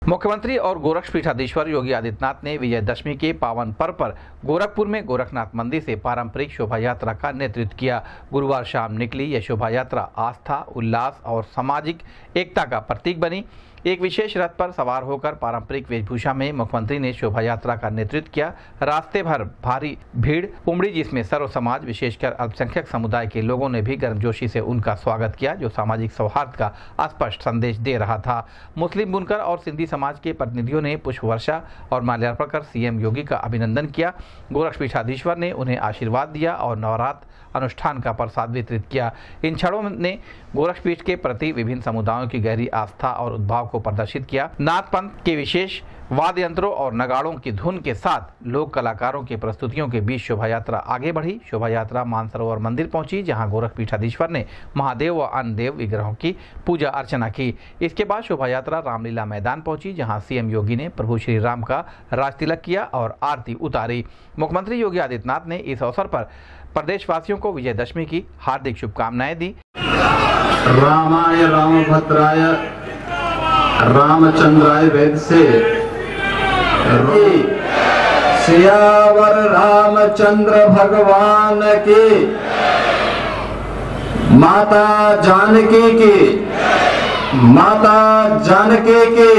मुख्यमंत्री और गोरक्षपीठाधीश्वर योगी आदित्यनाथ ने विजयदशमी के पावन पर्व पर गोरखपुर में गोरखनाथ मंदिर से पारंपरिक शोभा यात्रा का नेतृत्व किया। गुरुवार शाम निकली यह शोभा यात्रा आस्था, उल्लास और सामाजिक एकता का प्रतीक बनी। एक विशेष रथ पर सवार होकर पारंपरिक वेशभूषा में मुख्यमंत्री ने शोभा यात्रा का नेतृत्व किया। रास्ते भर भारी भीड़ उमड़ी, जिसमें सर्व समाज विशेषकर अल्पसंख्यक समुदाय के लोगों ने भी गर्मजोशी से उनका स्वागत किया, जो सामाजिक सौहार्द का स्पष्ट संदेश दे रहा था। मुस्लिम बुनकर और सिंधी समाज के प्रतिनिधियों ने पुष्प वर्षा और माल्यार्पण कर सीएम योगी का अभिनंदन किया। गोरक्षपीठाधीश्वर ने उन्हें आशीर्वाद दिया और नवरात्र अनुष्ठान का प्रसाद वितरित किया। इन क्षणों ने गोरक्षपीठ के प्रति विभिन्न समुदायों की गहरी आस्था और उद्भाव को प्रदर्शित किया। नाथ पंथ के विशेष वाद्य यंत्रों और नगाड़ों की धुन के साथ लोक कलाकारों की प्रस्तुतियों के बीच शोभा यात्रा आगे बढ़ी। शोभा यात्रा मानसरोवर मंदिर पहुंची, जहां गोरक्षपीठाधीश्वर ने महादेव व अन्य देव विग्रहों की पूजा अर्चना की। इसके बाद शोभा यात्रा रामलीला मैदान पहुंची, जहां सीएम योगी ने प्रभु श्री राम का राजतिलक किया और आरती उतारी। मुख्यमंत्री योगी आदित्यनाथ ने इस अवसर पर प्रदेशवासियों को विजयदशमी की हार्दिक शुभकामनाएं दी। रामाय रामभद्राय रामचंद्राय वेद से सियावर रामचंद्र भगवान की, माता जानकी की, माता जानकी की।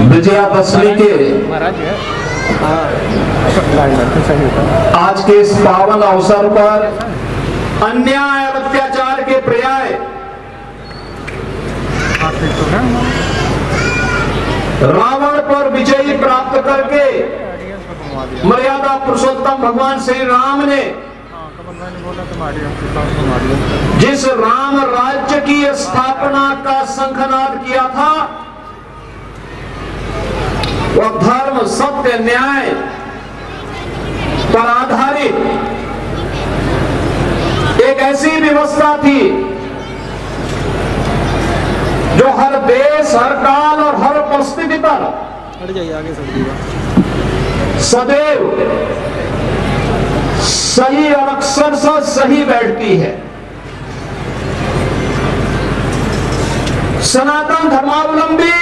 विजयादशमी के आज के इस पावन अवसर पर अन्याय और अत्याचार के पर्याय रावण पर विजय प्राप्त करके मर्यादा पुरुषोत्तम भगवान श्री राम ने जिस राम राज्य की स्थापना का शंखनाद किया था, वह धर्म, सत्य, न्याय पर आधारित एक ऐसी व्यवस्था थी जो हर देश, हर काल और हर परिस्थिति पर सदैव सही और अक्षरशः सही बैठती है। सनातन धर्मावलंबी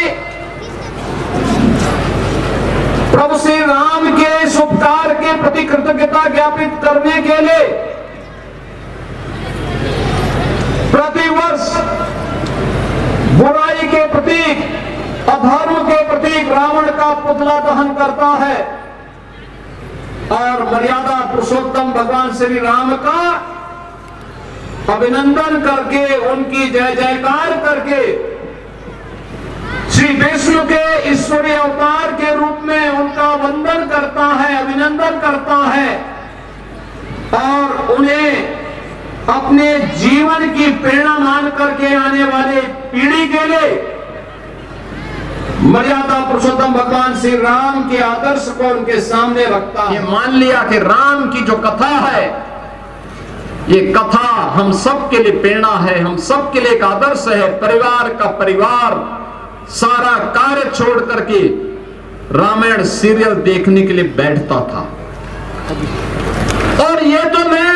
प्रभु श्री राम के इस उपकार के प्रति कृतज्ञता ज्ञापित करने के लिए प्रतिवर्ष बुराई के प्रतीक, अधर्म के प्रतीक रावण का पुतला दहन करता है और मर्यादा पुरुषोत्तम भगवान श्री राम का अभिनंदन करके, उनकी जय जयकार करके श्री विष्णु के ईश्वरीय अवतार के रूप में उनका वंदन करता है, अभिनंदन करता है और उन्हें अपने जीवन की प्रेरणा मान करके आने वाले पीढ़ी के लिए मर्यादा पुरुषोत्तम भगवान श्री राम के आदर्श को उनके सामने रखता है। ये मान लिया कि राम की जो कथा है, ये कथा हम सब के लिए प्रेरणा है, हम सब के लिए एक आदर्श है। परिवार का परिवार सारा कार्य छोड़ करके रामायण सीरियल देखने के लिए बैठता था। और ये तो मैं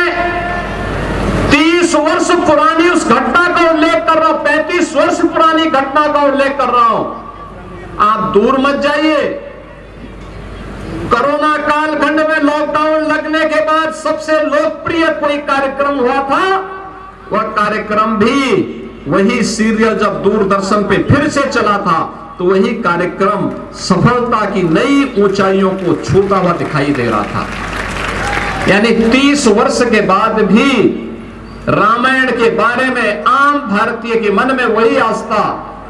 30 वर्ष पुरानी उस घटना का उल्लेख कर रहा हूं, 35 वर्ष पुरानी घटना का उल्लेख कर रहा हूं। आप दूर मत जाइए। कोरोना कालखंड में लॉकडाउन लगने के बाद सबसे लोकप्रिय कोई कार्यक्रम हुआ था, वह कार्यक्रम भी वही सीरियल जब दूरदर्शन पे फिर से चला था, तो वही कार्यक्रम सफलता की नई ऊंचाइयों को छूता हुआ दिखाई दे रहा था। यानी 30 वर्ष के बाद भी रामायण के बारे में आम भारतीय के मन में वही आस्था,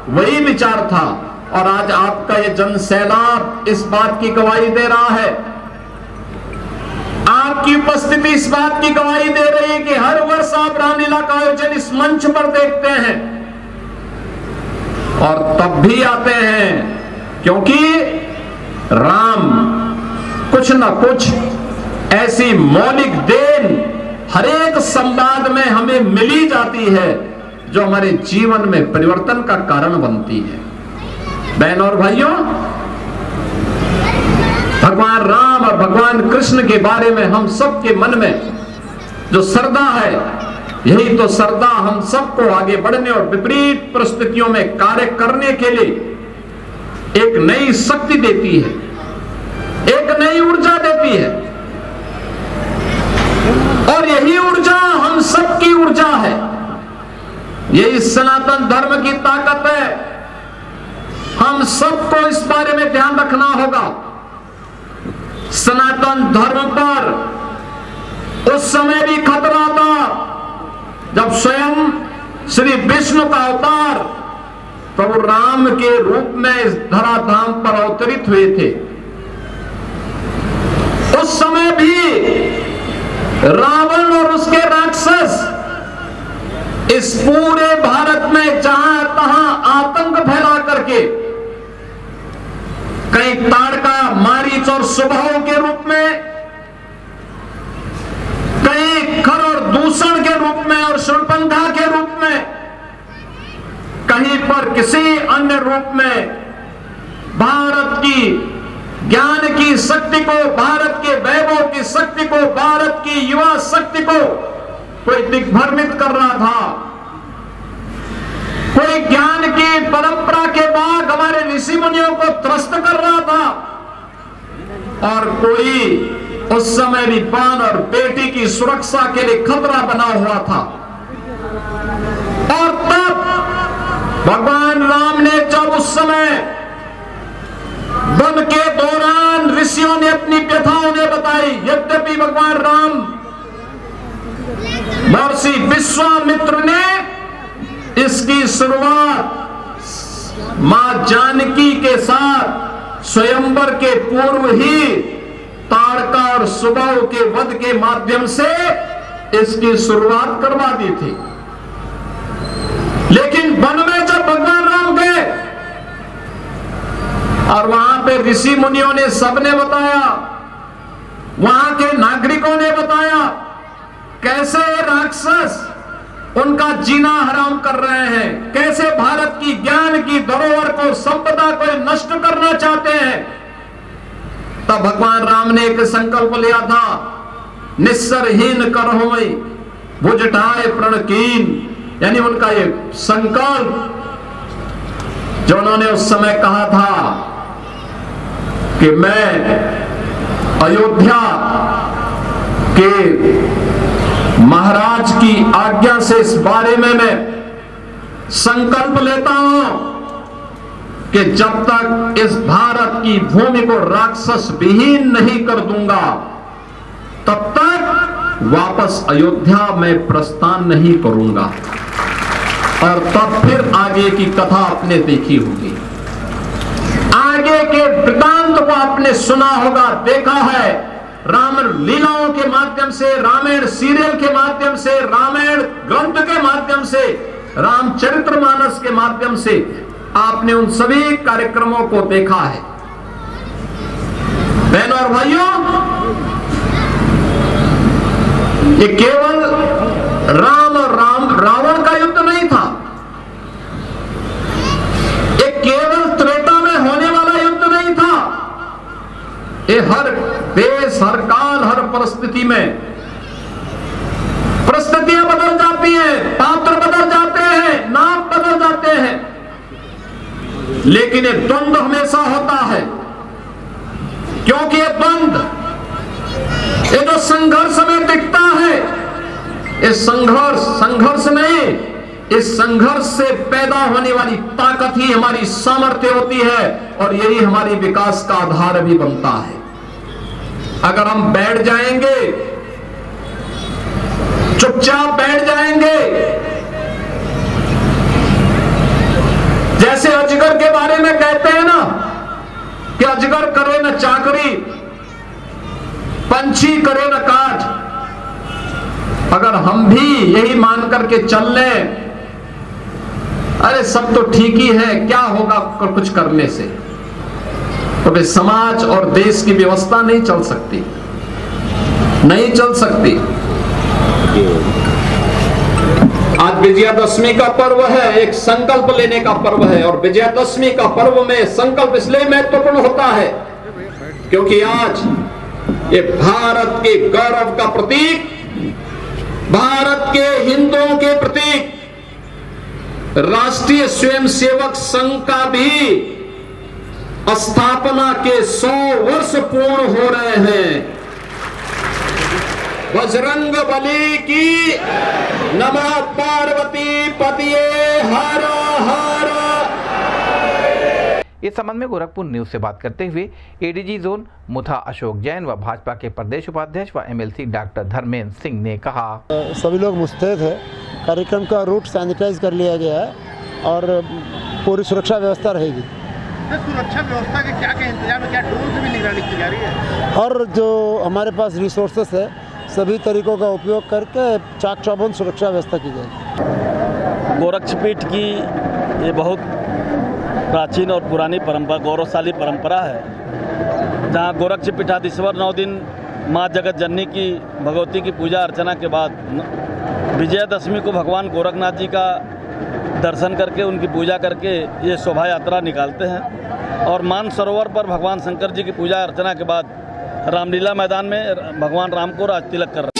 वही विचार था। और आज आपका ये जन सैलाब इस बात की गवाही दे रहा है, आपकी उपस्थिति इस बात की गवाही दे रही है कि हर वर्ष आप रामलीला का आयोजन इस मंच पर देखते हैं और तब भी आते हैं क्योंकि राम कुछ न कुछ ऐसी मौलिक देन हर एक संवाद में हमें मिली जाती है जो हमारे जीवन में परिवर्तन का कारण बनती है। बहनों और भाइयों, भगवान राम और भगवान कृष्ण के बारे में हम सबके मन में जो श्रद्धा है यही तो श्रद्धा हम सबको आगे बढ़ने और विपरीत परिस्थितियों में कार्य करने के लिए एक नई शक्ति देती है, एक नई ऊर्जा देती है। और यही ऊर्जा हम सबकी ऊर्जा है, यही सनातन धर्म की ताकत है। हम सबको इस बारे में ध्यान रखना होगा। सनातन धर्म पर उस समय भी खतरा था जब स्वयं श्री विष्णु का अवतार प्रभु राम के रूप में इस धराधाम पर अवतरित हुए थे। उस समय भी रावण और उसके राक्षस इस पूरे भारत में जहां तहां आतंक फैला करके, कहीं ताड़का, मारीच और सुबाहु के रूप में, कहीं खर और दूषण के रूप में और शूर्पणखा के रूप में, कहीं पर किसी अन्य रूप में भारत की ज्ञान की शक्ति को, भारत के वैभव की शक्ति को, भारत की युवा शक्ति को कोई दिग्भ्रमित कर रहा था। कोई ज्ञान की परंपरा के बाद हमारे ऋषि मुनियों को त्रस्त कर रहा था, और कोई उस समय भी बान और बेटी की सुरक्षा के लिए खतरा बना हुआ था। और तब भगवान राम ने जब उस समय वन के दौरान ऋषियों ने अपनी व्यथाओं ने बताई, यद्यपि भगवान राम महर्षि विश्वामित्र ने इसकी शुरुआत मां जानकी के साथ स्वयंवर के पूर्व ही ताड़का और सुबाहु के वध के माध्यम से इसकी शुरुआत करवा दी थी। लेकिन वन में जब भगवान राम गए और वहां पे ऋषि मुनियों ने सबने बताया, वहां के नागरिकों ने बताया कैसे राक्षस उनका जीना हराम कर रहे हैं, कैसे भारत की ज्ञान की धरोहर को, संपदा को नष्ट करना चाहते हैं। तब भगवान राम ने एक संकल्प लिया था, निस्सरहीन करहोई भुजटाए प्रणकीन, यानी उनका ये संकल्प जो उन्होंने उस समय कहा था कि मैं अयोध्या के महाराज की आज्ञा से इस बारे में मैं संकल्प लेता हूं कि जब तक इस भारत की भूमि को राक्षस विहीन नहीं कर दूंगा, तब तक वापस अयोध्या में प्रस्थान नहीं करूंगा। और तब फिर आगे की कथा आपने देखी होगी, आगे के वृतांत को आपने सुना होगा, देखा है। रामायण लीलाओं के माध्यम से, रामायण सीरियल के माध्यम से, रामायण ग्रंथ के माध्यम से, रामचरितमानस के माध्यम से आपने उन सभी कार्यक्रमों को देखा है। बहनों और भाइयों, ये केवल राम और रावण का युद्ध नहीं था, ये केवल त्रेता में होने वाला युद्ध नहीं था। ये हर देश, हर काल, हर परिस्थिति में परिस्थितियां बदल जाती हैं, पात्र बदल जाते हैं, नाम बदल जाते हैं, लेकिन ये द्वंद्व हमेशा होता है। क्योंकि ये द्वंद्व, ये जो संघर्ष में दिखता है, ये संघर्ष नहीं, इस संघर्ष से पैदा होने वाली ताकत ही हमारी सामर्थ्य होती है, और यही हमारी विकास का आधार भी बनता है। अगर हम बैठ जाएंगे, चुपचाप बैठ जाएंगे, जैसे अजगर के बारे में कहते हैं ना कि अजगर करे न चाकरी, पंछी करे न काज, अगर हम भी यही मान करके चल लें, अरे सब तो ठीक ही है, क्या होगा कुछ करने से, तो वे समाज और देश की व्यवस्था नहीं चल सकती, नहीं चल सकती। आज विजयादशमी का पर्व है, एक संकल्प लेने का पर्व है, और विजयादशमी का पर्व में संकल्प इसलिए महत्वपूर्ण होता है क्योंकि आज ये भारत के गौरव का प्रतीक भारत के हिंदुओं के प्रतीक राष्ट्रीय स्वयंसेवक संघ का भी स्थापना के 100 वर्ष पूर्ण हो रहे हैं। बजरंग बली की, नमः पार्वती पतिये हर हर। इस संबंध में गोरखपुर न्यूज से बात करते हुए एडीजी जोन मुथा अशोक जैन व भाजपा के प्रदेश उपाध्यक्ष व एमएलसी डॉक्टर धर्मेंद्र सिंह ने कहा, सभी लोग मुस्तैद है। कार्यक्रम का रूट सैनिटाइज कर लिया गया है और पूरी सुरक्षा व्यवस्था रहेगी। सुरक्षा व्यवस्था के क्या इंतजाम है? क्या ड्रोन से भी निगरानी की जा रही है? और जो हमारे पास रिसोर्सेस है सभी तरीकों का उपयोग करके चाक चौबंद सुरक्षा व्यवस्था की जाएगी। गोरक्षपीठ की ये बहुत प्राचीन और पुरानी परंपरा, गौरवशाली परंपरा है, जहाँ गोरक्षपीठाधीश्वर 9 दिन माँ जगत जननी की भगवती की पूजा अर्चना के बाद विजयदशमी को भगवान गोरखनाथ जी का दर्शन करके उनकी पूजा करके ये शोभा यात्रा निकालते हैं और मानसरोवर पर भगवान शंकर जी की पूजा अर्चना के बाद रामलीला मैदान में भगवान राम को राज तिलक कर रहे हैं।